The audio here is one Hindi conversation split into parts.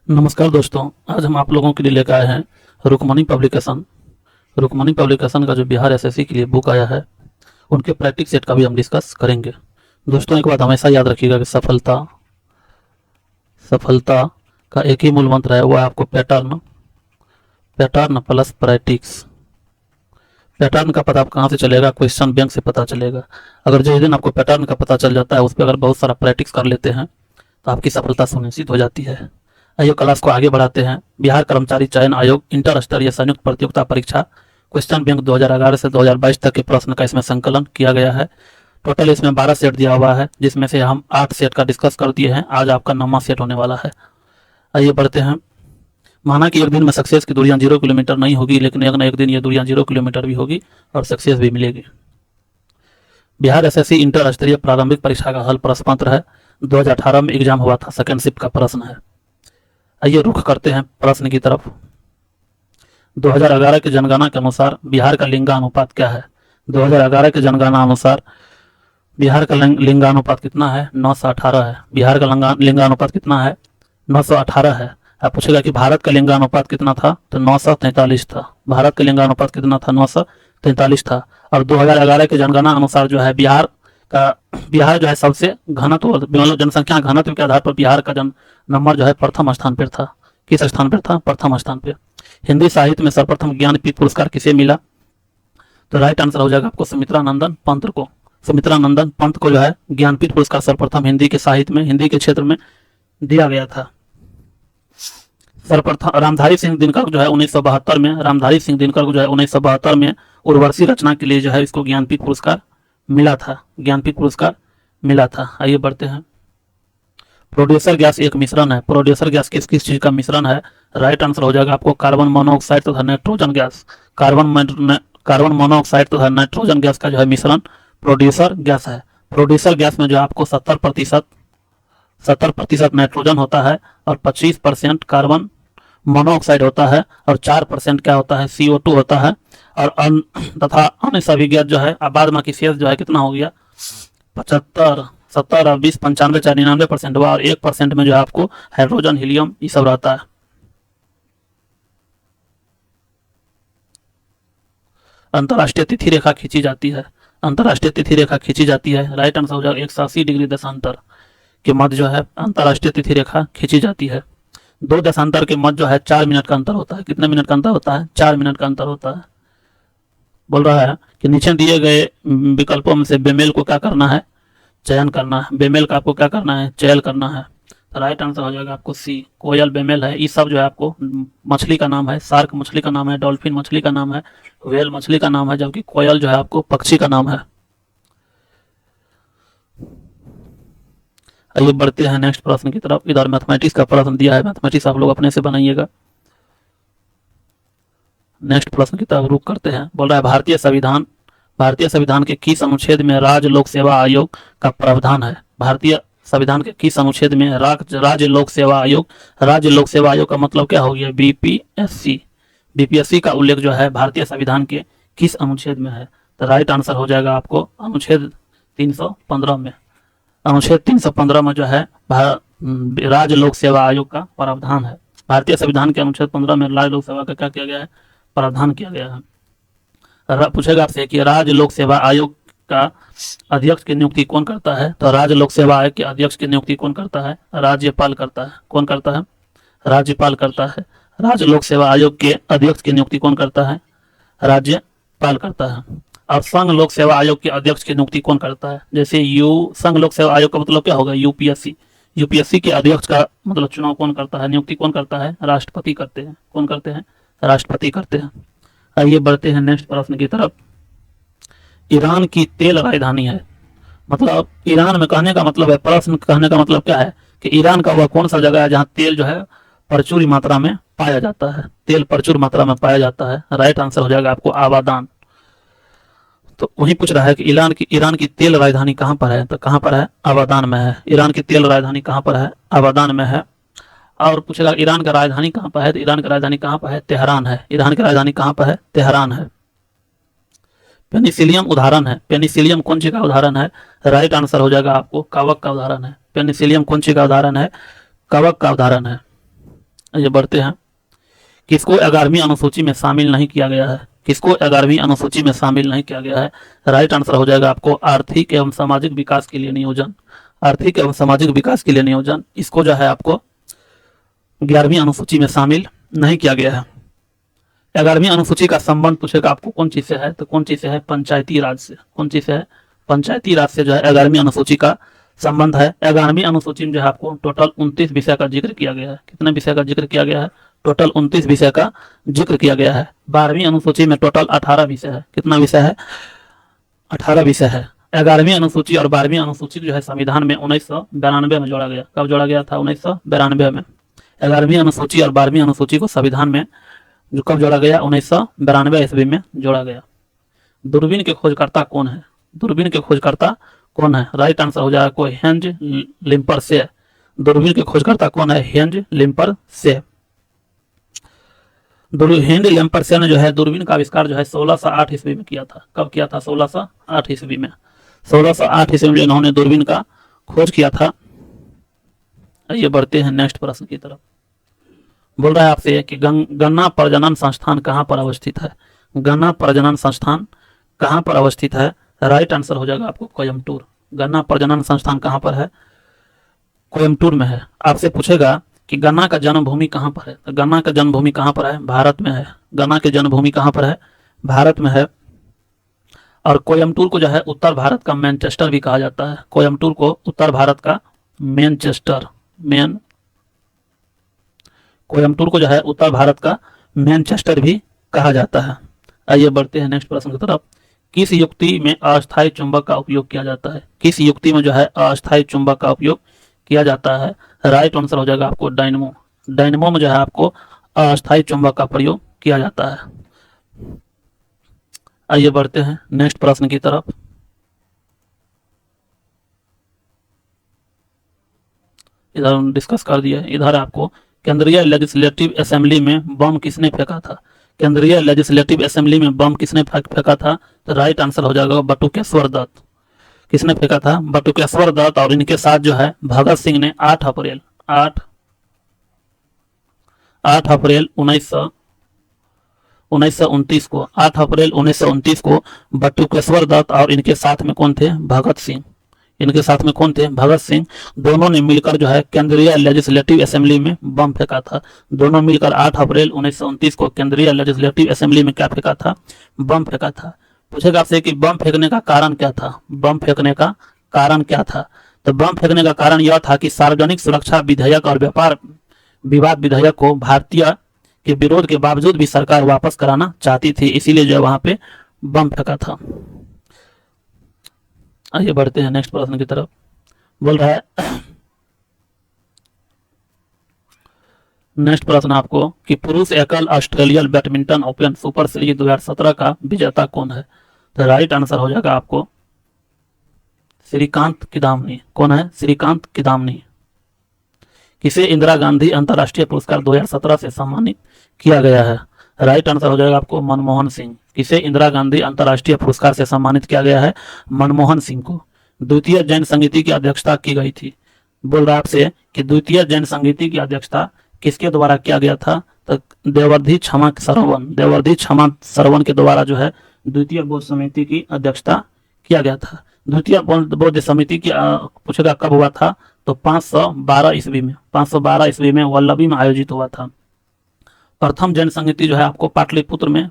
नमस्कार दोस्तों, आज हम आप लोगों के लिए लेकर आए हैं रुकमणी पब्लिकेशन। रुकमणी पब्लिकेशन का जो बिहार एसएससी के लिए बुक आया है, उनके प्रैक्टिस सेट का भी हम डिस्कस करेंगे। दोस्तों, एक बात हमेशा याद रखिएगा कि सफलता सफलता का एक ही मूल मंत्र है, वो है आपको pattern pattern plus practice. Pattern का पता कहाँ से चलेगा? क्वेश्चन बैंक से पता चलेगा। अगर जिस दिन आपको पैटर्न का पता चल जाता है, उस पर अगर बहुत सारा प्रैक्टिस कर लेते हैं तो आपकी सफलता सुनिश्चित हो जाती है। आइए क्लास को आगे बढ़ाते हैं। बिहार कर्मचारी चयन आयोग इंटर स्तरीय संयुक्त प्रतियोगिता परीक्षा क्वेश्चन बैंक 2011 से 2022 तक के प्रश्न का इसमें संकलन किया गया है। टोटल इसमें 12 सेट दिया हुआ है, जिसमें से हम 8 सेट का डिस्कस कर दिए हैं। आज आपका 9वां सेट होने वाला है। आइए बढ़ते हैं। माना कि एक दिन में सक्सेस की दूरियां 0 किलोमीटर नहीं होगी, लेकिन एक न एक दिन ये दूरियां 0 किलोमीटर भी होगी और सक्सेस भी मिलेगी। बिहार एसएससी इंटर स्तरीय प्रारंभिक परीक्षा का हल प्रश्न पत्र है। 2018 में एग्जाम हुआ था, सेकेंड शिफ्ट का प्रश्न है। आइए रुख करते हैं प्रश्न की तरफ। 2011 की जनगणना के अनुसार बिहार का लिंगानुपात क्या है? 2011 की जनगणना अनुसार बिहार का लिंगानुपात कितना है? 918 है। बिहार का लिंगानुपात कितना है? 918 है। आप पूछेगा कि भारत का लिंगानुपात कितना था, तो 943 था। भारत का लिंगानुपात कितना था? 943 था। और 2011 की जनगणना अनुसार जो है बिहार जो है सबसे घनत्व मतलब जनसंख्या घनत्व के आधार पर बिहार का जन नंबर जो है प्रथम स्थान पर था। किस स्थान पर था? प्रथम स्थान पर। हिंदी साहित्य में सर्वप्रथम ज्ञानपीठ पुरस्कार किसे मिला? तो राइट आंसर हो जाएगा आपको सुमित्रा नंदन पंत को। सुमित्रा नंदन पंत को जो है ज्ञानपीठ पुरस्कार सर्वप्रथम हिंदी के साहित्य में, हिंदी के क्षेत्र में दिया गया था। सर्वप्रथम रामधारी सिंह दिनकर जो है 1972 में, रामधारी सिंह दिनकर को जो है 1972 में उर्वशी रचना के लिए जो है इसको ज्ञानपीठ पुरस्कार मिला था। ज्ञानपीठ पुरस्कार मिला था। आइए बढ़ते हैं। प्रोड्यूसर गैस एक मिश्रण है। प्रोड्यूसर गैस किस किस चीज का मिश्रण है? राइट आंसर हो जाएगा आपको कार्बन मोनोऑक्साइड तथा नाइट्रोजन गैस। कार्बन मोनोऑक्साइड तथा नाइट्रोजन गैस का जो है मिश्रण प्रोड्यूसर गैस है। प्रोड्यूसर गैस में जो आपको 70% नाइट्रोजन होता है और 25% कार्बन मोनोऑक्साइड होता है और 4% क्या होता है? CO2 होता है। और तथा अन्य सभी गैस जो है बाद में की शेष जो है कितना हो गया? 75, 70 और 20, 95, 99% हुआ। और 1% में जो है आपको हाइड्रोजन, हीलियम ये सब रहता है। अंतरराष्ट्रीय तिथि रेखा खींची जाती है। अंतरराष्ट्रीय तिथि रेखा खींची जाती है। राइट आंसर हो जाएगा 180 डिग्री देशांतर के मध्य जो है अंतरराष्ट्रीय तिथि रेखा खींची जाती है। दो देशांतर के मध्य जो है 4 मिनट का अंतर होता है। कितने मिनट का अंतर होता है? 4 मिनट का अंतर होता है। बोल रहा है कि नीचे दिए गए विकल्पों में से बेमेल को क्या करना है? चयन करना है। बेमेल का आपको क्या करना है? चयन करना है। तो राइट आंसर हो जाएगा आपको सी, कोयल बेमेल है। ये सब जो है आपको मछली का नाम है। शार्क मछली का नाम है, डॉल्फिन मछली का नाम है, व्हेल मछली का नाम है, जबकि कोयल जो है आपको पक्षी का नाम है। आइए बढ़ते हैं नेक्स्ट प्रश्न की तरफ। इधर मैथमेटिक्स का प्रश्न दिया है, मैथमेटिक्स आप लोग अपने से बनाइएगा। नेक्स्ट प्रश्न की तरफ रुख करते हैं। बोल रहा है भारतीय संविधान के किस अनुच्छेद में राज्य लोक सेवा आयोग का प्रावधान है? भारतीय संविधान के किस अनुच्छेद में राज्य लोक सेवा आयोग, राज्य लोक सेवा आयोग का मतलब क्या हो गया? बीपीएससी। बीपीएससी का उल्लेख जो है भारतीय संविधान के किस अनुच्छेद में है? तो राइट आंसर हो जाएगा आपको अनुच्छेद 315 में। अनुच्छेद 315 में जो है राज्य लोक सेवा आयोग का प्रावधान है। भारतीय संविधान के अनुच्छेद 15 में राज्य लोक सेवा का क्या किया गया है? प्रावधान किया गया है। पूछेगा आपसे कि राज्य लोक सेवा आयोग का अध्यक्ष की नियुक्ति कौन करता है? तो राज्य लोक सेवा आयोग के अध्यक्ष की नियुक्ति कौन करता है? राज्यपाल करता है। कौन करता है? राज्यपाल करता है। राज्य लोक सेवा आयोग के अध्यक्ष की नियुक्ति कौन करता है? राज्यपाल करता है। और संघ लोक सेवा आयोग के अध्यक्ष की नियुक्ति कौन करता है? जैसे संघ लोक सेवा आयोग का मतलब क्या होगा? यूपीएससी। यूपीएससी के अध्यक्ष का मतलब चुनाव कौन करता है? नियुक्ति कौन करता है? राष्ट्रपति करते हैं। कौन करते हैं? राष्ट्रपति करते हैं। आइए बढ़ते हैं नेक्स्ट प्रश्न की तरफ। ईरान की तेल राजधानी है। मतलब ईरान में कहने का मतलब है, प्रश्न कहने का मतलब क्या है कि ईरान का वह कौन सा जगह है जहां तेल जो है प्रचुर मात्रा में पाया जाता है? तेल प्रचुर मात्रा में पाया जाता है। राइट आंसर हो जाएगा आपको आबादान। तो वही पूछ रहा है कि ईरान की तेल राजधानी कहां पर है? तो कहां पर है? आबादान में है। ईरान की तेल राजधानी कहां पर है? आबादान में है। और पूछेगा ईरान का राजधानी कहां पर है? तो ईरान की राजधानी कहां पर है? तेहरान है। ईरान की राजधानी कहां पर है? तेहरान है। पेनिसिलियम उदाहरण है। पेनिसिलियम कौन सी का उदाहरण है? राइट आंसर हो जाएगा आपको कवक का उदाहरण है। पेनिसिलियम कौन सी का उदाहरण है? कवक का उदाहरण है। ये बढ़ते हैं, किसको 11वीं अनुसूची में शामिल नहीं किया गया है? किसको 11वीं अनुसूची में शामिल नहीं किया गया है? राइट आंसर हो जाएगा आपको आर्थिक एवं सामाजिक विकास के लिए नियोजन। आर्थिक एवं सामाजिक विकास के लिए नियोजन, इसको जो है आपको 11वीं अनुसूची में शामिल नहीं किया गया है। 11वीं अनुसूची का संबंध पूछेगा आपको कौन चीज से है, तो कौन चीज से है? पंचायती राज से। कौन चीज से है? पंचायती राज से जो है 11वीं अनुसूची का संबंध है। 11वीं अनुसूची में जो है आपको टोटल 29 विषय का जिक्र किया गया है। कितने विषय का जिक्र किया गया है? टोटल 29 विषय का जिक्र किया गया है। 12वीं अनुसूची में टोटल 18 विषय है। कितना विषय है? 18 विषय है। 11वीं अनुसूची और 12वीं अनुसूची जो है संविधान में 1992 में जोड़ा गया। कब जोड़ा गया था? 1992 में। 11वीं अनुसूची और 12वीं अनुसूची को संविधान में जो कब जोड़ा गया? 1992 ईस्वी में जोड़ा गया। दूरबीन के खोजकर्ता कौन है? दूरबीन के खोजकर्ता कौन है? राइट आंसर हो जाएगा कोई हेंज लिम्पर से। दूरबीन के खोजकर्ता कौन है? हेंज लिम्पर से। हेंज लिम्पर से ने जो है दूरबीन का आविष्कार जो है 1608 ईस्वी में किया था। कब किया था? 1608 ईस्वी में। 1608 ईस्वी में इन्होंने दूरबीन का खोज किया था। आइए बढ़ते हैं नेक्स्ट प्रश्न की तरफ। बोल रहा है आपसे कि गन्ना प्रजनन संस्थान कहाँ पर अवस्थित है? गन्ना प्रजनन संस्थान कहाँ पर अवस्थित है? राइट आंसर हो जाएगा आपको कोयम्बटूर। गन्ना प्रजनन संस्थान कहाँ पर है? कोयम्बटूर में है। आपसे पूछेगा कि गन्ना का जन्मभूमि कहाँ पर है? तो गन्ना का जन्मभूमि कहाँ पर है? भारत में है। गन्ना की जन्मभूमि कहाँ पर है? भारत में है। और कोयम्बटूर को जो है उत्तर भारत का मैनचेस्टर भी कहा जाता है। कोयम्बटूर को उत्तर भारत का मैनचेस्टर कोयम्बटूर को जो है उत्तर भारत का मैनचेस्टर भी कहा जाता है। आइए बढ़ते हैं नेक्स्ट प्रश्न की तरफ। किस युक्ति में अस्थायी चुंबक का उपयोग किया जाता है? किस युक्ति में जो है अस्थायी चुंबक का उपयोग किया जाता है? राइट आंसर हो जाएगा आपको डायनमो। डायनमो में जो है आपको अस्थायी चुंबक का प्रयोग किया जाता है। आइए बढ़ते हैं नेक्स्ट प्रश्न की तरफ। इधर डिस्कस कर दिया। इधर आपको केंद्रीय लेजिस्लेटिव असेंबली में बम किसने फेंका था? केंद्रीय लेजिस्लेटिव असेंबली में बम किसने फेंका था? तो राइट आंसर हो जाएगा बटुकेश्वर दत्त। किसने फेंका था? बटुकेश्वर दत्त। और इनके साथ जो है भगत सिंह ने 8 अप्रैल 1929 को 8 अप्रैल 1929 को बटुकेश्वर दत्त और इनके साथ में कौन थे? भगत सिंह। इनके साथ में कौन थे? भगत सिंह। दोनों ने मिलकर जो है केंद्रीय लेजिस्लेटिव असेंबली में बम फेंका था। दोनों मिलकर 8 अप्रैल 1929 को केंद्रीय लेजिस्लेटिव असेंबली में क्या फेंका था? बम फेंका था। पूछेगा आपसे कि बम फेंकने का कारण क्या था? बम फेंकने का कारण क्या था? तो बम फेंकने का कारण यह था कि सार्वजनिक सुरक्षा विधेयक और व्यापार विवाद विधेयक को भारतीय के विरोध के बावजूद भी सरकार वापस कराना चाहती थी, इसीलिए जो वहां पे बम फेंका था। आइए बढ़ते हैं नेक्स्ट प्रश्न की तरफ। बोल रहा है नेक्स्ट प्रश्न आपको कि पुरुष एकल Australian badminton open super series 2017 का विजेता कौन है? तो राइट आंसर हो जाएगा आपको श्रीकांत किदामनी। कौन है? श्रीकांत किदामनी। किसे इंदिरा गांधी अंतर्राष्ट्रीय पुरस्कार 2017 से सम्मानित किया गया है? राइट आंसर हो जाएगा आपको मनमोहन सिंह। किसे इंदिरा गांधी अंतर्राष्ट्रीय पुरस्कार से सम्मानित किया गया है? मनमोहन सिंह को। द्वितीय जैन संगीति की अध्यक्षता की गई थी। बोल रहा आपसे कि द्वितीय जैन संगीति की अध्यक्षता किसके द्वारा किया गया था? तो देवर्षि क्षमा सरवण के द्वारा जो है द्वितीय बौद्ध समिति की अध्यक्षता किया गया था। द्वितीय बौद्ध समिति की पूछेगा कब हुआ था? तो 512 ईस्वी में। 512 ईस्वी में वल्लभी में आयोजित हुआ था। प्रथम जैन संगीति जो है आपको पाटलिपुत्र में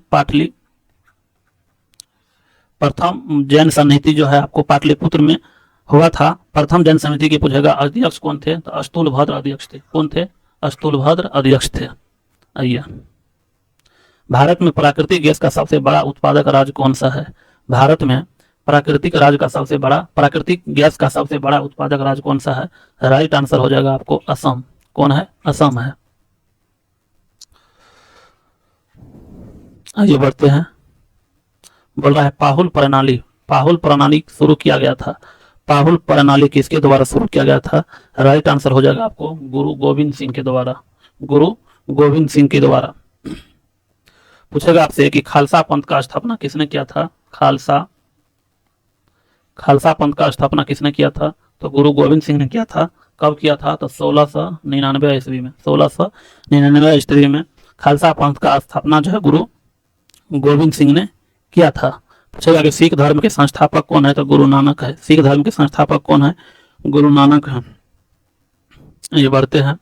प्रथम जैन समिति जो है आपको पाटलिपुत्र में हुआ था। प्रथम जैन समिति के पूछेगा अध्यक्ष कौन थे? तो अस्तुलभद्र अध्यक्ष थे। कौन थे? अस्तुलभद्र अध्यक्ष थे। आइए, भारत में प्राकृतिक गैस का सबसे बड़ा उत्पादक राज्य कौन सा है? भारत में प्राकृतिक गैस का सबसे बड़ा उत्पादक राज्य कौन सा है? राइट आंसर हो जाएगा आपको असम। कौन है? असम है। आइए बढ़ते हैं। बोल रहा है पाहुल प्रणाली शुरू किया गया था। पाहुल प्रणाली किसके द्वारा शुरू किया गया था? राइट आंसर हो जाएगा आपको गुरु गोविंद सिंह के द्वारा। पूछेगा आपसे कि खालसा पंथ का स्थापना किसने किया था? खालसा पंथ का स्थापना किसने किया था? तो गुरु गोविंद सिंह ने किया था कब किया था? तो 1699 ईस्वी में, 1699 ईस्वी में खालसा पंथ का स्थापना जो है गुरु गोविंद सिंह ने किया था। पूछेगा कि सिख धर्म के संस्थापक कौन है? तो गुरु नानक है। सिख धर्म के संस्थापक कौन है? गुरु नानक है। ये बढ़ते हैं।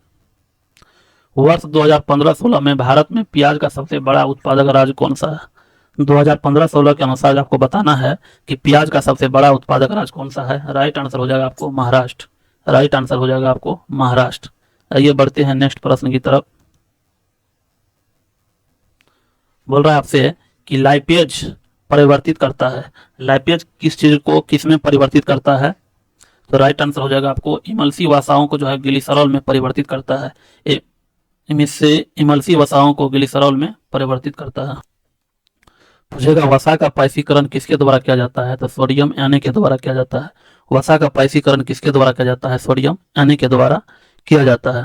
वर्ष 2015-16 में भारत में प्याज का सबसे बड़ा उत्पादक राज्य कौन सा है? 2015-16 के अनुसार आपको बताना है कि प्याज का सबसे बड़ा उत्पादक राज्य कौन सा है। राइट आंसर हो जाएगा आपको महाराष्ट्र। राइट आंसर हो जाएगा आपको महाराष्ट्र। आइए बढ़ते हैं नेक्स्ट प्रश्न की तरफ। बोल रहा है आपसे कि लाइपेज परिवर्तित करता है। लाइपेज किस चीज को किस में परिवर्तित करता है? तो राइट आंसर हो जाएगा आपको इमल्सी वसाओं को जो है ग्लिसरॉल में परिवर्तित करता है। इससे इमल्सी वसाओं को ग्लिसरॉल में परिवर्तित करता है। पूछेगा वसा का पाइसीकरण किसके द्वारा किया जाता है? तो सोडियम Na के द्वारा किया जाता है। वसा का पाइसीकरण किसके द्वारा किया जाता है? सोडियम Na के द्वारा किया जाता है।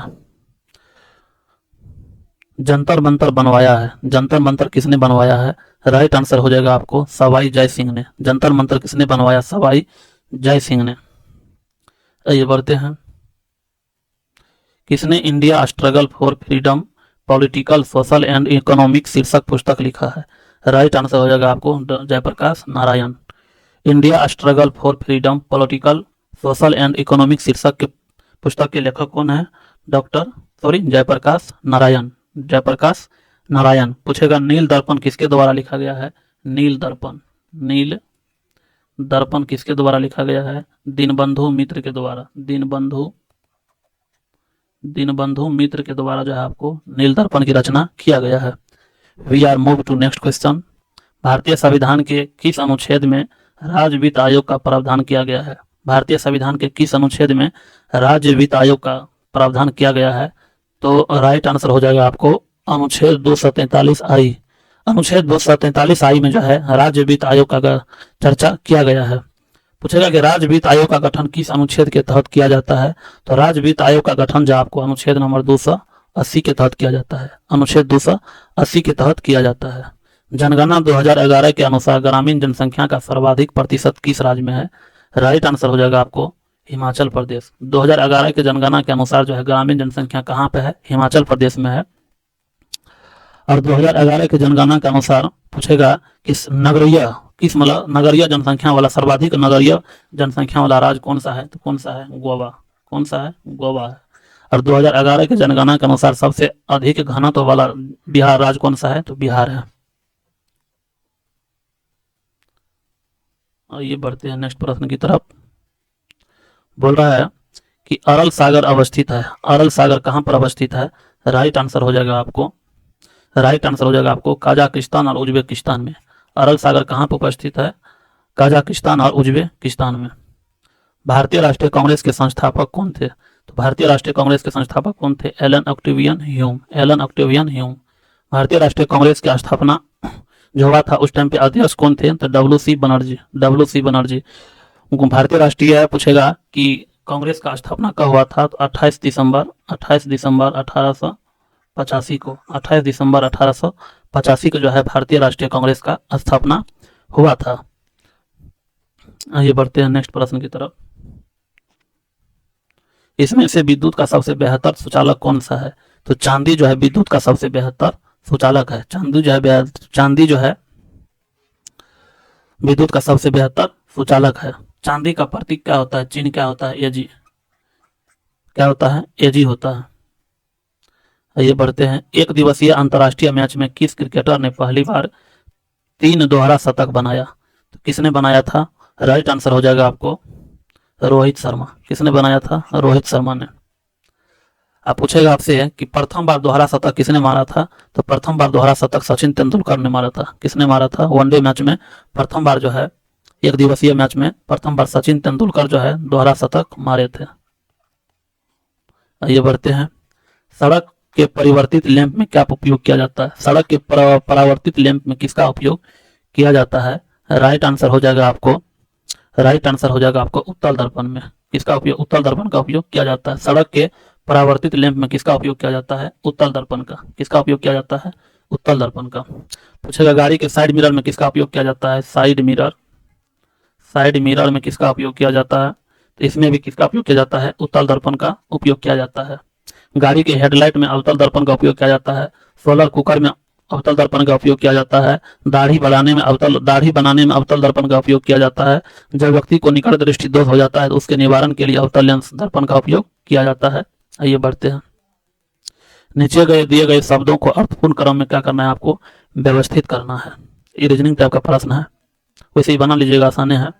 जंतर मंतर बनवाया है। जंतर मंतर किसने बनवाया है? राइट आंसर हो जाएगा आपको सवाई जय सिंह ने। जंतर मंतर किसने बनवाया? सवाई जय सिंह ने। आइए बढ़ते हैं। किसने India struggle for freedom political social and economic शीर्षक पुस्तक लिखा है? राइट आंसर हो जाएगा आपको Jayaprakash Narayan. India struggle for freedom political social and economic शीर्षक के पुस्तक के लेखक कौन है? जयप्रकाश नारायण। जयप्रकाश नारायण। पूछेगा नील दर्पण किसके द्वारा लिखा गया है? नील दर्पण। नील दर्पण किसके द्वारा लिखा गया है? दीनबंधु मित्र के द्वारा। दीनबंधु मित्र के द्वारा जो है आपको नील दर्पण की रचना किया गया है। We are move to next question. भारतीय संविधान के किस अनुच्छेद में राज्य वित्त आयोग का प्रावधान किया गया है? भारतीय संविधान के किस अनुच्छेद में राज्य वित्त आयोग का प्रावधान किया गया है? तो राइट आंसर हो जाएगा आपको अनुच्छेद 243 आई। अनुच्छेद 243 आई में जो है राज्य वित्त आयोग का चर्चा किया गया है। पूछेगा कि राज्य वित्त आयोग का गठन किस अनुच्छेद के तहत किया जाता है? तो राज्य वित्त आयोग का गठन जो आपको अनुच्छेद नंबर 280 के तहत किया जाता है। अनुच्छेद 280 के तहत किया जाता है। जनगणना 2011 के अनुसार ग्रामीण जनसंख्या का सर्वाधिक प्रतिशत किस राज्य में है? राइट आंसर हो जाएगा आपको हिमाचल प्रदेश। 2011 के जनगणना के अनुसार जो है ग्रामीण जनसंख्या कहाँ पे है? हिमाचल प्रदेश में है। और 2011 के जनगणना के अनुसार पूछेगा किस नगरीय जनसंख्या वाला सर्वाधिक नगरीय जनसंख्या वाला राज्य कौन सा है? तो कौन सा है? गोवा। कौन सा है? गोवा है। और 2011 के जनगणना के अनुसार सबसे अधिक घनत्व वाला बिहार राज्य कौन सा है? तो बिहार है। और ये बढ़ते हैं नेक्स्ट प्रश्न की तरफ। बोल रहा है कि अरल सागर अवस्थित है। अरल सागर कहाँ पर अवस्थित है? राइट आंसर हो जाएगा आपको कजाकिस्तान और उज्बेकिस्तान में। अरल सागर कहाँ पर उपस्थित है? कजाकिस्तान और उज्बेकिस्तान में। भारतीय राष्ट्रीय कांग्रेस के संस्थापक कौन थे? तो भारतीय राष्ट्रीय कांग्रेस के संस्थापक कौन थे? Allan Octavian Hume. भारतीय राष्ट्रीय कांग्रेस की स्थापना जो हुआ था उस टाइम पे अध्यक्ष कौन थे? तो डब्ल्यू.सी. बनर्जी। भारतीय राष्ट्रीय पूछेगा कि कांग्रेस का स्थापना कब हुआ था? तो 28 दिसंबर 1885 को। 28 दिसंबर 1885 को जो है भारतीय राष्ट्रीय कांग्रेस का स्थापना हुआ था। आइए बढ़ते हैं नेक्स्ट प्रश्न की तरफ। इसमें से विद्युत का सबसे बेहतर सुचालक कौन सा है? तो चांदी जो है विद्युत का सबसे बेहतर सुचालक है। चांदी जो है विद्युत का सबसे बेहतर सुचालक है। चांदी का प्रतीक क्या होता है? चिन्ह क्या होता है? एजी। क्या होता है? एजी होता है। आइए बढ़ते हैं। एक दिवसीय अंतर्राष्ट्रीय मैच में किस क्रिकेटर ने पहली बार 3 दोहरा शतक बनाया? तो किसने बनाया था? राइट आंसर हो जाएगा आपको रोहित शर्मा। किसने बनाया था? रोहित शर्मा ने। आप पूछेगा आपसे कि प्रथम बार दोहरा शतक किसने मारा था? तो प्रथम बार दोहरा शतक सचिन तेंदुलकर ने मारा था। किसने मारा था? वनडे मैच में प्रथम बार जो है एक दिवसीय मैच में प्रथम बार सचिन तेंदुलकर जो है दोहरा शतक मारे थे। आइए बढ़ते हैं। सड़क के परिवर्तित लैंप में क्या उपयोग किया जाता है? सड़क के परावर्तित लैंप में किसका उपयोग किया जाता है? राइट आंसर हो जाएगा आपको उत्तल दर्पण में। किसका उपयोग? उत्तल दर्पण का उपयोग किया जाता है। सड़क के परावर्तित लैंप में किसका उपयोग किया जाता है? उत्तल दर्पण का। किसका उपयोग किया जाता है? उत्तल दर्पण का। पूछेगा गाड़ी के साइड मिरर में किसका उपयोग किया जाता है? साइड मिरर में किसका उपयोग किया जाता है? तो इसमें भी किसका उपयोग किया जाता है? उत्तल दर्पण का उपयोग किया जाता है। गाड़ी के हेडलाइट में अवतल दर्पण का उपयोग किया जाता है। सोलर कुकर में अवतल दर्पण का उपयोग किया जाता है। दाढ़ी बनाने में अवतल दर्पण का उपयोग किया जाता है। जब व्यक्ति को निकट दृष्टि दोष हो जाता है तो उसके निवारण के लिए अवतल लेंस दर्पण का उपयोग किया जाता है। आइए बढ़ते हैं। नीचे दिए गए शब्दों को अर्थपूर्ण क्रम में क्या करना है? आपको व्यवस्थित करना है। ये रीजनिंग टाइप का प्रश्न है, वैसे ही बना लीजिएगा, आसानी है।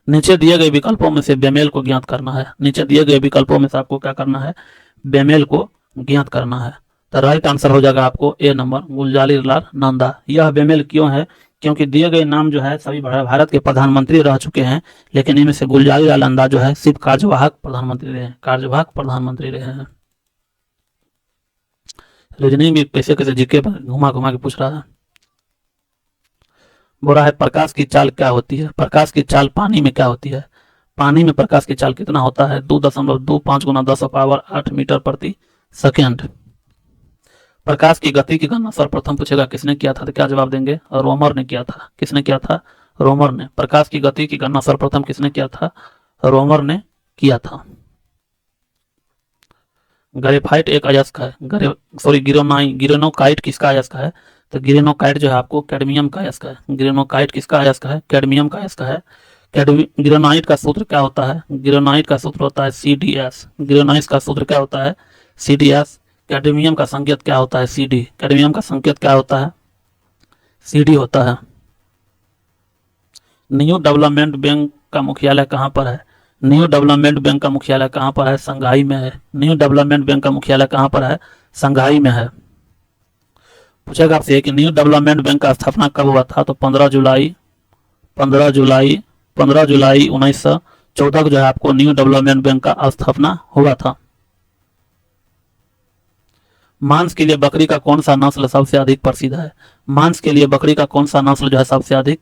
नीचे दिए गए विकल्पों में से बेमेल को ज्ञात करना है। नीचे दिए गए विकल्पों में से आपको क्या करना है? बेमेल को ज्ञात करना है। तो राइट आंसर हो जाएगा आपको ए नंबर, गुलजारी लाल नंदा। यह बेमेल क्यों है? क्योंकि दिए गए नाम जो है सभी भारत के प्रधानमंत्री रह चुके हैं, लेकिन इनमें से गुलजारी लाल नंदा जो है सिर्फ कार्यवाहक प्रधानमंत्री रहे हैं। रीजनिंग भी कैसे कैसे जीके पर घुमा घुमा के पूछ रहा है। बोल रहा है प्रकाश की चाल क्या होती है? प्रकाश की चाल पानी में क्या होती है? पानी में प्रकाश की चाल कितना होता है? 2.25 गुना 10⁸ मीटर प्रति सेकेंड। प्रकाश की गति की गणना सर्वप्रथम पूछेगा किसने किया था, तो क्या जवाब देंगे? रोमर ने किया था। किसने किया था? रोमर ने। प्रकाश की गति की गणना सर्वप्रथम किसने किया था? रोमर ने किया था। ग्रेफाइट एक अयस्क है। गिरेनोकाइट किसका अयस्क है? तो गिरेनोकाइट जो है आपको कैडमियम का अयस्क है। गिरेनोकाइट किसका अयस्क है? कैडमियम का अयस्क है। गिरेनाइट का सूत्र क्या होता है? गिरेनाइट का सूत्र होता है CdS। गिरेनाइट का सूत्र क्या होता है? CdS। कैडमियम का संकेत क्या होता है? CD। कैडमियम का संकेत क्या होता है? CD होता है। न्यू डेवलपमेंट बैंक का मुख्यालय कहाँ पर है? न्यू डेवलपमेंट बैंक का मुख्यालय कहाँ पर है? संघाई में है। न्यू डेवलपमेंट बैंक का मुख्यालय कहाँ पर है? संघाई में है। पूछेगा आपसे कि न्यू डेवलपमेंट बैंक का स्थापना कब हुआ था? तो 15 जुलाई 1914 को जो है आपको न्यू डेवलपमेंट बैंक का स्थापना हुआ था। मांस के लिए बकरी का कौन सा नस्ल सबसे अधिक प्रसिद्ध है? मांस के लिए बकरी का कौन सा नस्ल जो है सबसे अधिक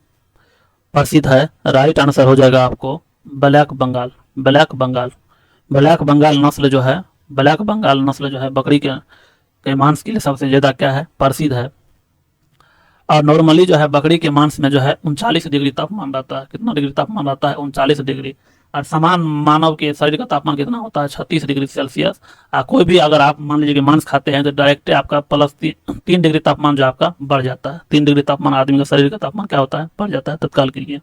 प्रसिद्ध है? राइट आंसर हो जाएगा आपको ब्लैक बंगाल नस्ल जो है बकरी के मांस के लिए सबसे ज्यादा क्या है? प्रसिद्ध है। और नॉर्मली जो है बकरी के मांस में जो है 39 डिग्री तापमान रहता है। कितना डिग्री तापमान रहता है? 39 डिग्री। और समान मानव के शरीर का तापमान कितना होता है? 36 डिग्री सेल्सियस। कोई भी अगर आप मान लीजिए कि मांस खाते हैं तो डायरेक्ट आपका +3 डिग्री तापमान जो आपका बढ़ जाता है। 3 डिग्री तापमान आदमी का शरीर का तापमान क्या होता है? बढ़ जाता है तत्काल के लिए।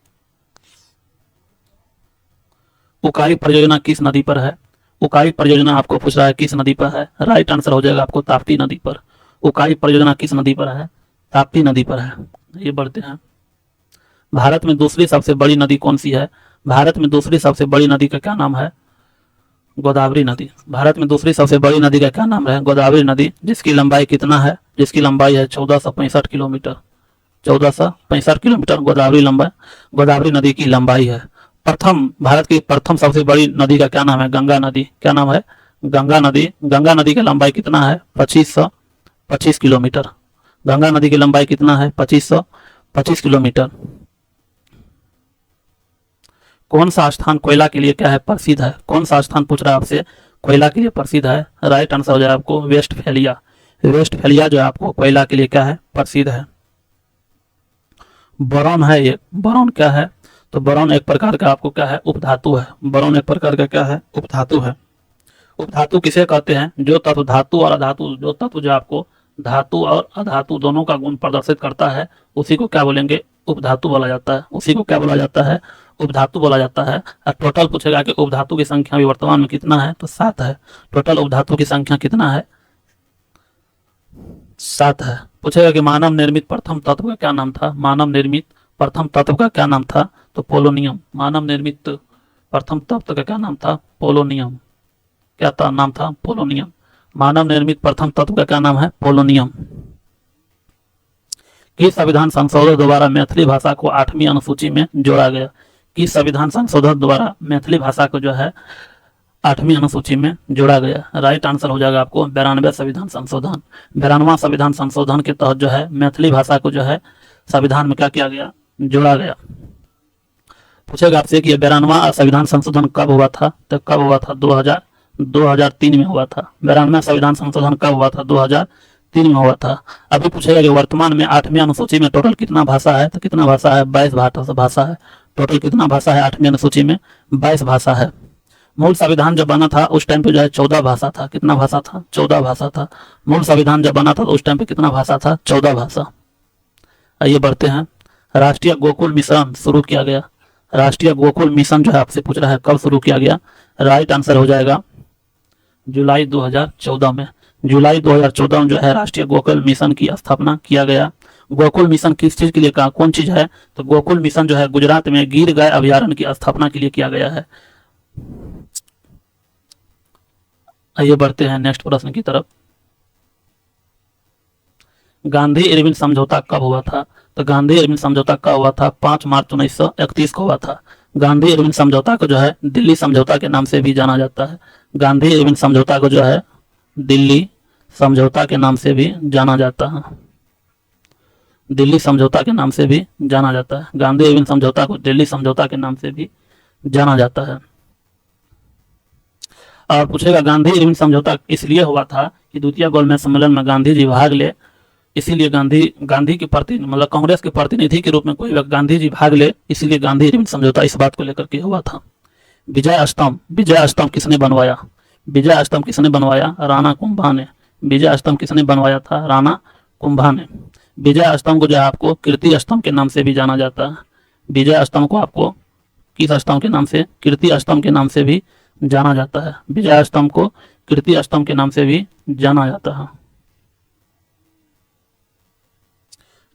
उकाई परियोजना किस नदी पर है? उकाई परियोजना आपको पूछ रहा है किस नदी पर है? राइट आंसर हो जाएगा आपको ताप्ती नदी पर। उकाई परियोजना किस नदी पर है? ताप्ती नदी पर है। ये बढ़ते हैं। भारत में दूसरी सबसे बड़ी नदी कौन सी है? भारत में दूसरी सबसे बड़ी नदी का क्या नाम है? गोदावरी नदी। भारत में दूसरी सबसे बड़ी नदी का क्या नाम है? गोदावरी नदी। जिसकी लंबाई कितना है? जिसकी लंबाई है 1465 किलोमीटर। 1465 किलोमीटर गोदावरी नदी की लंबाई है। भारत की प्रथम सबसे बड़ी नदी का क्या नाम है? गंगा नदी। क्या नाम है? गंगा नदी। गंगा नदी की लंबाई कितना है? 2525 किलोमीटर। गंगा नदी की लंबाई कितना है? 2525 किलोमीटर। कौन सा स्थान कोयला के लिए क्या है? प्रसिद्ध है। कौन सा स्थान पूछ रहा है आपसे? कोयला के लिए प्रसिद्ध है। राइट आंसर हो जाए आपको वेस्टफैलिया। वेस्टफैलिया जो है आपको कोयला के लिए क्या है? प्रसिद्ध है। बोरॉन है ये। बोरॉन क्या है? तो बोरॉन एक प्रकार का आपको क्या है? उपधातु है। बोरॉन एक प्रकार का क्या है? उपधातु है। उपधातु किसे कहते हैं? जो तत्व धातु और अधातु, जो तत्व जो आपको धातु और अधातु दोनों का गुण प्रदर्शित करता है उसी को क्या बोलेंगे? उपधातु बोला जाता है। उसी को क्या बोला जाता है? उपधातु बोला जाता है। और टोटल पूछेगा कि उपधातु की संख्या भी वर्तमान में कितना है? तो 7 है। टोटल उपधातु की संख्या कितना है? 7 है। पूछेगा कि मानव निर्मित प्रथम तत्व का क्या नाम था? मानव निर्मित प्रथम तत्व का क्या नाम था? तो पोलोनियम। मानव निर्मित प्रथम तत्व का क्या नाम था? पोलोनियम। क्या था नाम था? पोलोनियम। मानव निर्मित प्रथम तत्व का क्या नाम है? पोलोनियम। किस संविधान संशोधन द्वारा मैथिली भाषा को 8वीं अनुसूची में जोड़ा गया? किस संविधान संशोधन द्वारा मैथिली भाषा को जो है 8वीं अनुसूची में जोड़ा गया? राइट आंसर हो जाएगा आपको 92 संविधान संशोधन। 92वां संविधान संशोधन के तहत जो है मैथिली भाषा को जो है संविधान में क्या किया गया? जोड़ा गया। पूछेगा आपसे कि 92वां संविधान संशोधन कब हुआ था? तो कब हुआ था? 2003 में हुआ था। 92वां संविधान संशोधन कब हुआ था? 2003 में हुआ था। अभी पूछेगा कि वर्तमान में 8वीं अनुसूची में टोटल कितना भाषा है? तो कितना भाषा है? 22 भाषा है। टोटल कितना भाषा है 8वीं अनुसूची में? 22 भाषा है। मूल संविधान जब बना था उस टाइम पे जो है 14 भाषा था। कितना भाषा था? 14 भाषा था। मूल संविधान जब बना था तो उस टाइम पे कितना भाषा था? 14 भाषा। आइए बढ़ते हैं। राष्ट्रीय गोकुल मिशन शुरू किया गया। राष्ट्रीय गोकुल मिशन जो है आपसे पूछ रहा है कब शुरू किया गया। राइट आंसर हो जाएगा जुलाई 2014 में। जुलाई 2014 में जो है राष्ट्रीय गोकुल मिशन की स्थापना किया गया। गोकुल मिशन किस चीज के लिए कहा, कौन चीज है? तो गोकुल मिशन जो है गुजरात में गिर गाय अभयारण्य की स्थापना के लिए किया गया है। आइए बढ़ते हैं नेक्स्ट प्रश्न की तरफ। गांधी इरविन समझौता कब हुआ था? तो गांधी इरविन समझौता कब हुआ था? 5 मार्च 1931 को हुआ था। गांधी इरविन समझौता को जो है दिल्ली समझौता के नाम से भी जाना जाता है। गांधी इरविन समझौता को जो है दिल्ली समझौता के नाम से भी जाना जाता है। दिल्ली समझौता के नाम से भी जाना जाता है। गांधी इरविन समझौता को दिल्ली समझौता के नाम से भी जाना जाता है। और पूछेगा गांधी इरविन समझौता इसलिए हुआ था कि द्वितीय गोलमेज सम्मेलन में गांधी जी भाग ले, इसीलिए गांधी के प्रति मतलब कांग्रेस के प्रतिनिधि के रूप में कोई गांधी जी भाग ले, इसीलिए गांधी इरविन समझौता इस बात को लेकर के हुआ था। विजय स्तंभ किसने बनवाया? विजय स्तंभ किसने बनवाया? राणा कुंभा ने। विजय स्तंभ किसने बनवाया था? राणा कुंभा ने। विजय स्तंभ को जो है आपको कीर्ति स्तंभ के नाम से भी जाना जाता है। विजय स्तंभ को आपको किस स्तंभ के नाम से? कीर्ति स्तंभ के नाम से भी जाना जाता है। विजय स्तंभ को कीर्ति स्तंभ के नाम से भी जाना जाता है।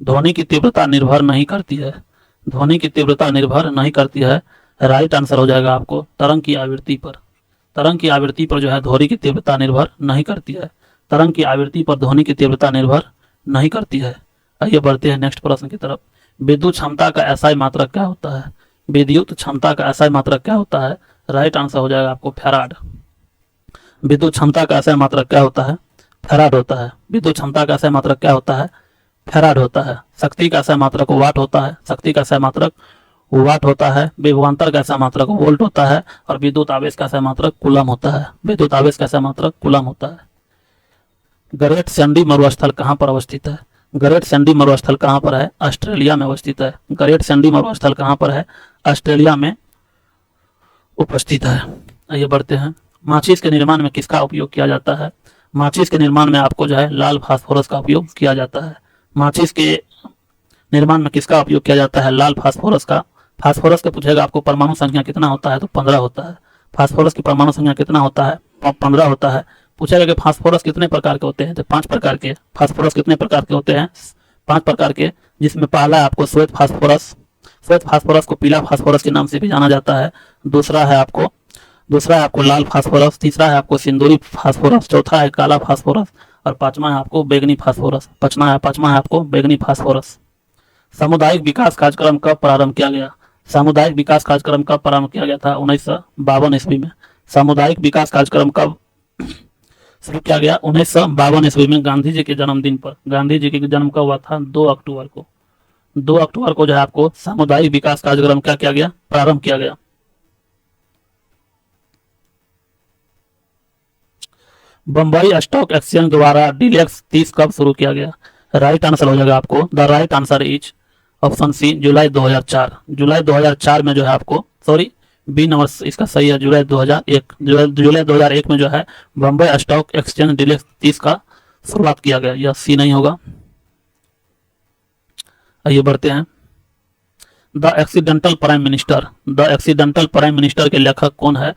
ध्वनि की तीव्रता निर्भर नहीं करती है। ध्वनि की तीव्रता निर्भर नहीं करती है। राइट आंसर हो जाएगा आपको तरंग की आवृत्ति पर। तरंग की आवृत्ति पर जो है ध्वनि की तीव्रता निर्भर नहीं करती है। तरंग की आवृत्ति पर ध्वनि की तीव्रता निर्भर नहीं करती है। आइए बढ़ते हैं नेक्स्ट प्रश्न की तरफ। विद्युत क्षमता का एसआई मात्रक क्या होता है? विद्युत क्षमता का एसआई मात्रक क्या होता है? राइट आंसर हो जाएगा आपको फैराड। विद्युत क्षमता का एसआई मात्रक क्या होता है? फैराड होता है। विद्युत क्षमता का एसआई मात्रक क्या होता है? फैराड होता है। शक्ति का एसआई मात्रक वाट होता है। शक्ति का एसआई मात्रक वाट होता है। विभवांतर का एसआई मात्रक वोल्ट होता है। और विद्युत आवेश का एसआई मात्रक कूलम होता है। विद्युत आवेश का एसआई मात्रक कूलम होता है। ग्रेट सैंडी मरुस्थल कहाँ पर अवस्थित है? ग्रेट सैंडी मरुस्थल कहाँ पर है? ऑस्ट्रेलिया में अवस्थित है। ग्रेट सैंडी मरुस्थल कहाँ पर है? ऑस्ट्रेलिया में उपस्थित है। आइए बढ़ते हैं। माचिस के निर्माण में किसका उपयोग किया जाता है? माचिस के निर्माण में आपको जो है लाल फास्फोरस का उपयोग किया जाता है। माचिस के निर्माण में किसका उपयोग किया जाता है? लाल फास्फोरस का। फास्फोरस का पूछेगा आपको परमाणु संख्या कितना होता है? तो 15 होता है। फास्फोरस की परमाणु संख्या कितना होता है? 15 होता है। पूछेगा कि फास्फोरस कितने प्रकार के होते हैं? तो 5 प्रकार के। फास्फोरस कितने प्रकार के होते हैं? 5 प्रकार के, जिसमें पहला है आपको श्वेत फास्फोरस। श्वेत फास्फोरस को पीला फास्फोरस के नाम से भी जाना जाता है। दूसरा है आपको लाल फास्फोरस। तीसरा है आपको सिंदूरी फास्फोरस। चौथा है काला फास्फोरस। और पांचवा है आपको बैंगनी फास्फोरस। पांचवा है आपको बैंगनी फास्फोरस। सामुदायिक विकास कार्यक्रम कब प्रारंभ किया गया? सामुदायिक विकास कार्यक्रम कब प्रारंभ किया गया था? 1952 ईस्वी में। सामुदायिक विकास कार्यक्रम कब शुरू किया गया? 1952 ईस्वी में, गांधी जी के जन्मदिन पर। गांधी जी के जन्म कब हुआ था? 2 अक्टूबर को। 2 अक्टूबर को जो है आपको सामुदायिक विकास कार्यक्रम क्या किया गया? प्रारंभ किया गया। बंबई स्टॉक एक्सचेंज द्वारा डीलक्स 30 कब शुरू किया गया? राइट आंसर हो जाएगा आपको, the right answer is option C, जुलाई 2004। जुलाई 2004 में जो है आपको, सॉरी बी नंबर इसका सही है, जुलाई 2001। जुलाई 2001 में जो है बंबई स्टॉक एक्सचेंज डीलक्स 30 का शुरुआत किया गया। यह सी नहीं होगा। आइए बढ़ते हैं। The accidental prime minister. The accidental prime minister के लेखक कौन है?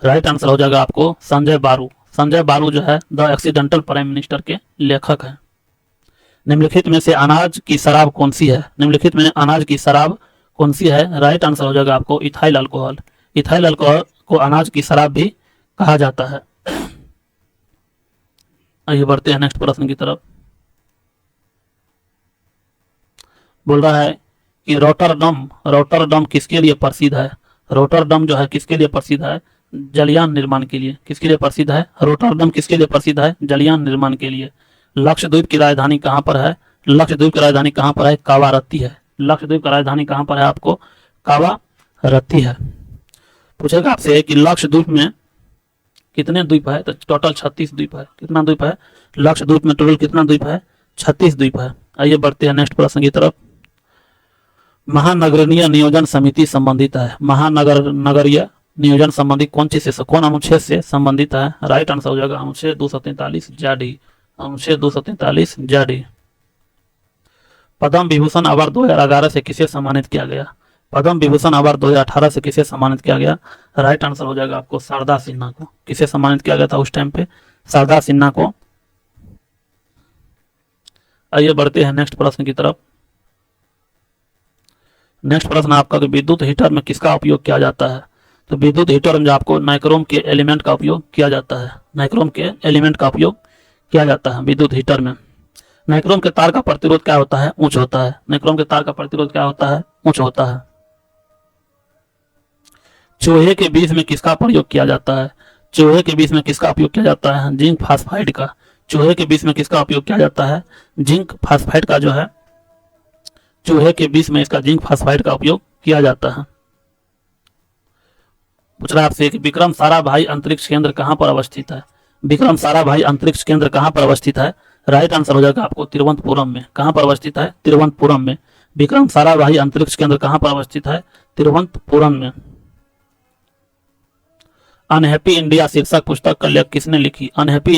राइट आंसर हो जाएगा आपको संजय बारू। संजय बारू जो है द एक्सीडेंटल प्राइम मिनिस्टर के लेखक हैं। निम्नलिखित में से अनाज की शराब कौन सी है? निम्नलिखित में अनाज की शराब कौन सी है? राइट आंसर हो जाएगा आपको इथाइल अल्कोहल। इथाइल अल्कोहल को अनाज की शराब भी कहा जाता है। आइए बढ़ते हैं नेक्स्ट प्रश्न की तरफ। बोल रहा है कि रोटरडम किसके लिए प्रसिद्ध है? रोटरडम जो है किसके लिए प्रसिद्ध है? जलयान निर्माण के लिए। किसके लिए प्रसिद्ध है? रोटरडम किसके लिए प्रसिद्ध है? जलयान निर्माण के लिए। लक्षद्वीप की राजधानी कहाँ पर है? लक्षद्वीप की राजधानी कहाँ पर है? कावारत्ती है। लक्षद्वीप की राजधानी कहाँ पर है? आपको कावारत्ती है। पूछेगा आपसे कि लक्षद्वीप में कितने द्वीप है? तो टोटल 36 द्वीप है। कितना द्वीप है? लक्षद्वीप में टोटल कितना द्वीप है? 36 द्वीप है। आइए बढ़ते हैं नेक्स्ट प्रश्न की तरफ। महानगरीय नियोजन समिति संबंधित है। महानगरीय नियोजन संबंधी कौन चीज से, कौन अनुच्छेद से संबंधित है? राइट आंसर हो जाएगा अनुच्छेद 243 जा अनुच्छेद 243 जा। पद्म विभूषण अवार्ड 2011 से किसे सम्मानित किया गया? पद्म विभूषण अवार्ड 2018 से किसे सम्मानित किया गया? राइट आंसर हो जाएगा आपको शारदा सिन्हा को। किसे सम्मानित किया गया था उस टाइम पे? शारदा सिन्हा को। आइए बढ़ते हैं नेक्स्ट प्रश्न की तरफ। नेक्स्ट प्रश्न आपका कि विद्युत हीटर में किसका उपयोग किया जाता है? तो विद्युत हीटर में आपको नाइक्रोम के एलिमेंट का उपयोग किया जाता है। नाइक्रोम के एलिमेंट का उपयोग किया जाता है विद्युत हीटर में। नाइक्रोम के तार का प्रतिरोध क्या होता है? उच्च होता है। नाइक्रोम के तार का प्रतिरोध क्या होता है? उच्च होता है। चूहे के बीज में किसका प्रयोग किया जाता है? चूहे के बीज में किसका उपयोग किया जाता है? जिंक फास्फाइड का। चूहे के बीज में किसका उपयोग किया जाता है? जिंक फास्फाइड का जो है, चूहे के बीज में इसका जिंक फास्फाइड का उपयोग किया जाता है। पूछ रहा है आपसे कि विक्रम साराभाई अंतरिक्ष केंद्र कहां पर अवस्थित है? विक्रम साराभाई अंतरिक्ष केंद्र कहां पर अवस्थित है? राइट आंसर हो जाएगा आपको तिरुवनंतपुरम में। कहां पर अवस्थित है? तिरुवनंतपुरम में। विक्रम साराभाई अंतरिक्ष केंद्र कहां पर अवस्थित है? तिरुवनंतपुरम में। अनहैप्पी इंडिया शीर्षक पुस्तक का लेखक किसने लिखी? अनहैप्पी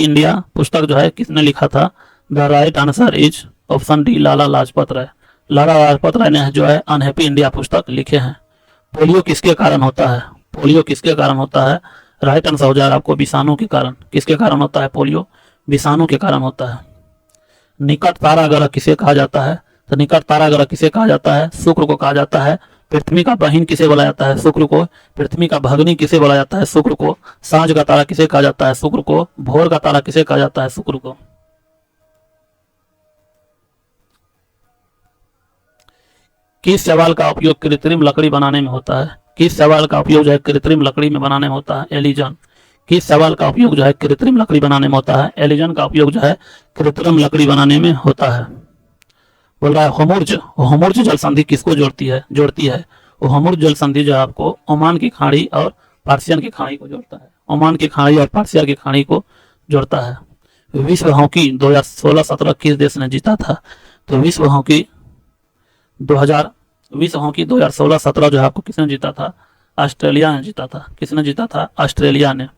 इंडिया पुस्तक जो है किसने लिखा था? The right answer is option D Lala Lajpat Rai. Lala Lajpat Rai ने जो है अनहैप्पी इंडिया पुस्तक लिखे हैं। पोलियो किसके कारण होता है? पोलियो किसके कारण होता है? राइट आंसर हो जाएगा आपको विषाणु के कारण। किसके कारण होता है पोलियो? विषाणु के कारण होता है। निकट तारा ग्रह किसे कहा जाता है? तो निकट तारा ग्रह किसे कहा जाता है? शुक्र को कहा जाता है। पृथ्वी का बहिन किसे बोला जाता है? शुक्र को। पृथ्वी का भगनी किसे बोला जाता है? शुक्र को। सांझ का तारा किसे कहा जाता है? शुक्र को। भोर का तारा किसे कहा जाता है? शुक्र को। किस शैवाल का उपयोग कृत्रिम लकड़ी बनाने में होता है? किस शैवाल का उपयोग जो है कृत्रिम लकड़ी में बनाने में होता है? एलिजन। किस शैवाल का उपयोग जो है कृत्रिम लकड़ी बनाने में होता है? एलिजन का उपयोग जो है कृत्रिम लकड़ी बनाने में होता है। बोल रहा है होमुर्ज जल संधि किसको जोड़ती है? होमुर्ज जल संधि जो है आपको ओमान की खाड़ी और पार्सियन की खाड़ी को जोड़ता है। ओमान की खाड़ी और पार्सियन की खाड़ी को जोड़ता है। विश्व हॉकी 2016-17 किस देश ने जीता था? तो विश्व हॉकी 2016-17 जो है आपको किसने जीता था? ऑस्ट्रेलिया ने जीता था। किसने जीता था? ऑस्ट्रेलिया ने।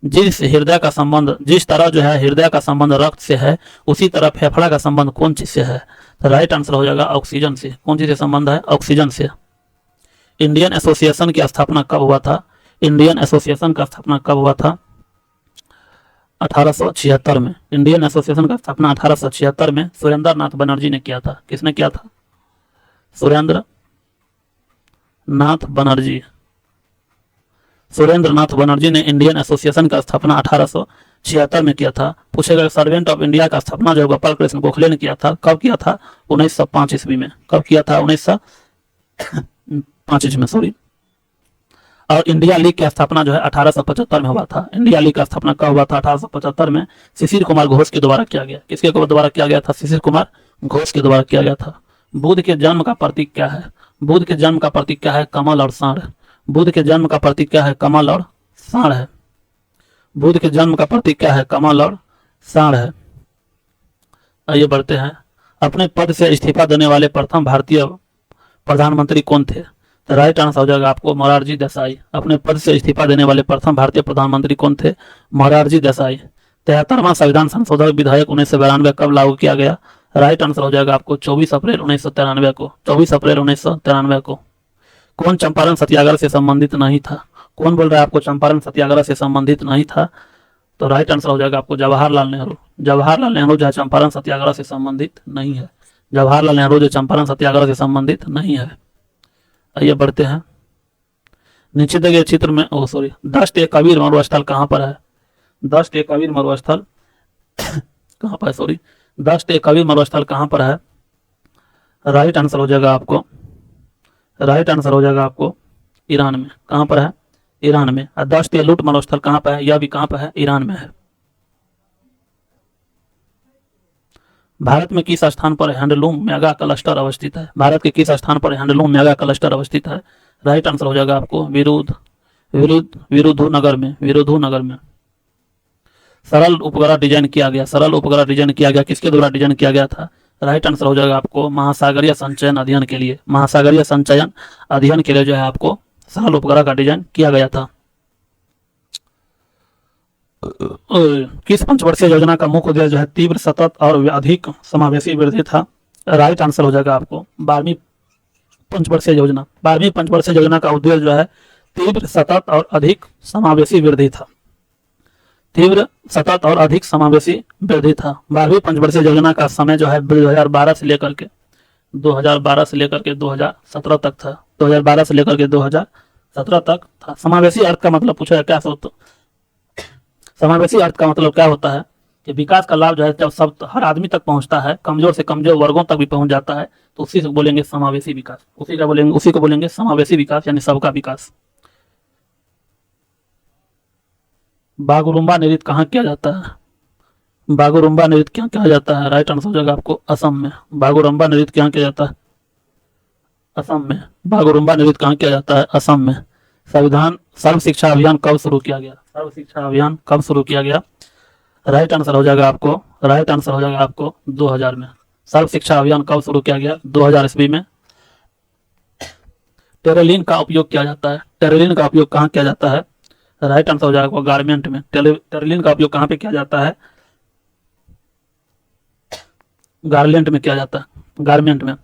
जिस तरह जो है हृदय का संबंध रक्त से है, उसी तरह फेफड़ा का संबंध कौन चीज से है? तो राइट आंसर हो जाएगा ऑक्सीजन से। कौन चीज से संबंध है? ऑक्सीजन से। इंडियन एसोसिएशन की स्थापना कब हुआ था? इंडियन एसोसिएशन का स्थापना कब हुआ था? 1876 में। इंडियन एसोसिएशन का स्थापना 1876 में सुरेंद्र नाथ बनर्जी ने किया था। किसने किया था? सुरेंद्र नाथ बनर्जी ने इंडियन एसोसिएशन का स्थापना 1876 में किया था। पूछेगा सर्वेंट ऑफ इंडिया का स्थापना जो गोपाल कृष्ण गोखले ने किया था, कब किया था? 1905 ईस्वी में। कब किया था? 1905 ईस्वी में, सॉरी। और इंडिया लीग की स्थापना जो है 1875 में हुआ था। इंडिया लीग का स्थापना कब हुआ था? 1875 में शिशिर कुमार घोष के द्वारा किया गया। किसके द्वारा किया गया था? शिशिर कुमार घोष के द्वारा किया गया था। बुध के जन्म का प्रतीक क्या है? बुध के जन्म का प्रतीक क्या है? कमल और सांड। बुध के जन्म का प्रतीक क्या है? कमल और सांड है। बुध के जन्म का प्रतीक क्या है? कमल और सांड है। आइए बढ़ते हैं। अपने पद से इस्तीफा देने वाले प्रथम भारतीय प्रधानमंत्री कौन थे? तो राइट आंसर हो जाएगा आपको मोरारजी देसाई। अपने पद से इस्तीफा देने वाले प्रथम भारतीय प्रधानमंत्री कौन थे? मोरारजी देसाई। 73वां संविधान संशोधन विधेयक 1992 कब लागू किया गया? राइट आंसर हो जाएगा आपको 24 अप्रैल 1993 को। 24 अप्रैल 1993 को। कौन चंपारण सत्याग्रह से संबंधित नहीं था? कौन बोल रहा है आपको चंपारण सत्याग्रह से संबंधित नहीं था? तो राइट आंसर हो जाएगा आपको जवाहरलाल नेहरू। जवाहरलाल नेहरू जो है चंपारण सत्याग्रह से संबंधित नहीं है। जवाहरलाल नेहरू जो चंपारण सत्याग्रह से संबंधित नहीं है। आइए बढ़ते हैं। नीचे दिए गए चित्र में दस्त ए कबीर मरुस्थल कहाँ पर है? दस्त ए कबीर मरुस्थल कहाँ पर है? दस्त ए कबीर मरुस्थल कहाँ पर है? राइट आंसर हो जाएगा आपको ईरान में। कहाँ पर है? ईरान में। दस्त ए लूट मरुस्थल कहाँ पर है? यह भी कहाँ पर है? ईरान में है। भारत में किस स्थान पर हैंडलूम मेगा क्लस्टर अवस्थित है? भारत के किस स्थान पर हैंडलूम मेगा क्लस्टर अवस्थित है? राइट आंसर हो जाएगा आपको विरुधुनगर में। सरल उपग्रह डिजाइन किया गया। किसके द्वारा डिजाइन किया गया था? राइट आंसर हो जाएगा आपको महासागरीय संचयन अध्ययन के लिए। जो है आपको सरल उपग्रह का डिजाइन किया गया था। किस पंचवर्षीय योजना का मुख्य उद्देश्य जो है तीव्र, सतत और अधिक समावेशी वृद्धि था? राइट आंसर हो जाएगा आपको 12वीं पंचवर्षीय योजना। 12वीं पंचवर्षीय योजना का उद्देश्य जो है तीव्र, सतत और अधिक समावेशी वृद्धि था। तीव्र, सतत और अधिक समावेशी वृद्धि था। 12वीं पंचवर्षीय योजना का समय जो है 2012 से लेकर के 2017 तक था। 2012 से लेकर के 2017 तक था। समावेशी अर्थ का मतलब पूछा क्या होता? समावेशी अर्थ का मतलब क्या होता है कि विकास का लाभ जो है जब सब हर आदमी तक पहुंचता है, कमजोर से कमजोर वर्गों तक भी पहुंच जाता है, तो उसी से बोलेंगे समावेशी विकास। उसी को बोलेंगे समावेशी विकास, यानी सबका विकास। बागुरुम्बा नृत्य कहाँ किया जाता है? बागुरुम्बा नृत्य क्या किया जाता है? राइट आंसर हो जाएगा आपको असम में। बागुरुम्बा नृत्य कहाँ किया जाता है? असम में। बागुरुम्बा नृत्य कहाँ किया जाता है? असम में। संविधान सर्व शिक्षा अभियान कब शुरू किया गया? सर्व शिक्षा अभियान कब शुरू किया गया? राइट आंसर हो जाएगा आपको 2000 में। सर्व शिक्षा अभियान कब शुरू किया गया? 2000 ईस्वी में। टेरेलिन का उपयोग किया जाता है। टेरेलिन का उपयोग कहाँ किया जाता है? राइट आंसर हो जाएगा गारमेंट में। टेरेलिन का उपयोग कहाँ पे किया जाता है? गारलेंट में किया जाता है, गारमेंट में।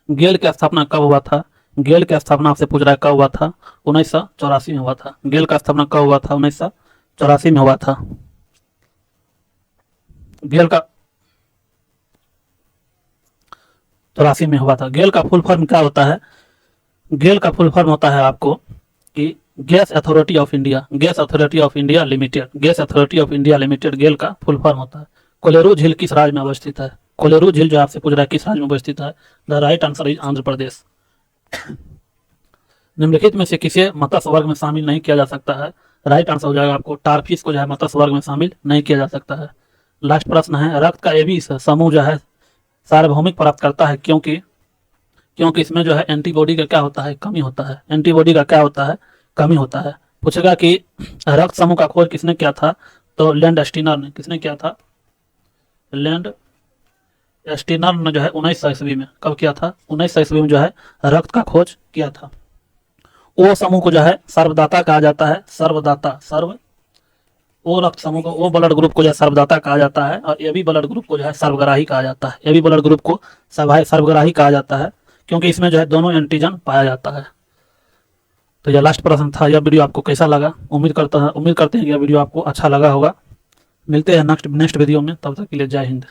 गेल की स्थापना कब हुआ था? गेल की स्थापना आपसे पूछ रहा है कब हुआ था? 1984 में हुआ था। गेल का स्थापना कब हुआ था? 1984 में हुआ था। गेल का 84 में हुआ था। गेल का फुल फॉर्म क्या होता है? गेल का फुल फॉर्म होता है आपको कि gas authority of India, gas authority of India limited. Gas authority of India limited GAIL का फुल फॉर्म होता है। कोलेरू झील किस राज्य में अवस्थित है? कोलेरू झील जो आपसे पूछ रहा है किस राज्य में अवस्थित है? The right answer is Andhra Pradesh. निम्नलिखित में से किसे मत्स्य वर्ग में शामिल नहीं किया जा सकता है? राइट आंसर हो जाएगा आपको टारफिश को जो है मत्स्य वर्ग में शामिल नहीं किया जा सकता है। लास्ट प्रश्न है, रक्त का एबी समूह जो है सार्वभौमिक प्राप्त करता है क्योंकि इसमें जो है एंटीबॉडी का क्या होता है? कमी होता है। एंटीबॉडी का क्या होता है? कमी होता है। पूछेगा कि रक्त समूह का खोज किसने किया था? तो लैंड स्टीनर ने। किसने किया था? लैंड स्टीनर ने जो है 1900 ईस्वी में। कब किया था? 1900 ईस्वी में जो है रक्त का खोज किया था। ओ समूह को जो है सर्वदाता कहा जाता है। सर्वदाता, ओ रक्त समूह को, ओ ब्लड ग्रुप को जो है सर्वदाता कहा जाता है। और ए बी ब्लड ग्रुप को जो है सर्वग्राही कहा जाता है। ए बी ब्लड ग्रुप को सर्वग्राही कहा जाता है क्योंकि इसमें जो है दोनों एंटीजन पाया जाता है। तो यह लास्ट प्रश्न था। यह वीडियो आपको कैसा लगा? उम्मीद करते हैं कि यह वीडियो आपको अच्छा लगा होगा। मिलते हैं नेक्स्ट वीडियो में, तब तक के लिए जय हिंद।